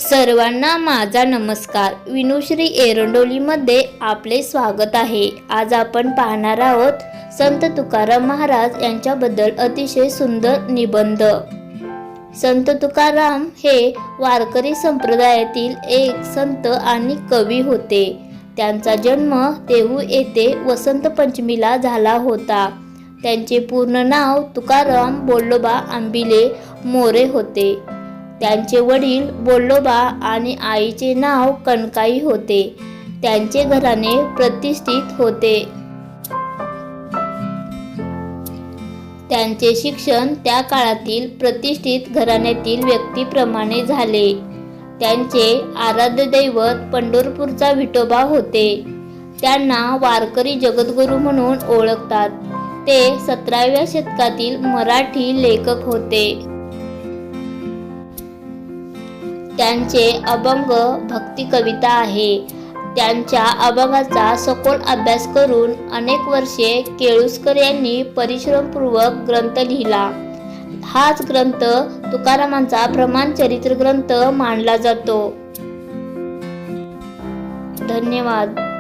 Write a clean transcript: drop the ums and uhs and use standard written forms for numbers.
सर्वांना माझा नमस्कार. विनुश्री एरंडोलीमध्ये आपले स्वागत आहे. आज आपण पाहणार आहोत संत तुकाराम महाराज यांच्याबद्दल अतिशय सुंदर निबंध. संत तुकाराम हे वारकरी संप्रदायातील एक संत आणि कवी होते. त्यांचा जन्म देहू येथे वसंत पंचमीला झाला होता. त्यांचे पूर्ण नाव तुकाराम बोल्लोबा आंबिले मोरे होते. त्यांचे वडील बोल्लोबा आणि आईचे नाव कनकाई होते. त्यांचे घराणे प्रतिष्ठित होते. त्यांचे शिक्षण त्या काळातील प्रतिष्ठित घराण्यातील व्यक्तीप्रमाणे झाले. त्यांचे आराध्य दैवत पंढरपूरचा विठोबा होते. त्यांना वारकरी जगद्गुरू म्हणून ओळखतात. ते 17व्या शतकातील मराठी लेखक होते. त्यांचे अभंग भक्ती कविता आहे. त्यांच्या अभंगाचा सखोल अभ्यास करून अनेक वर्षे केळुस्कर यांनी परिश्रमपूर्वक ग्रंथ लिहिला. हाच ग्रंथ तुकारामांचा प्रमाण चरित्र ग्रंथ मानला जातो. धन्यवाद.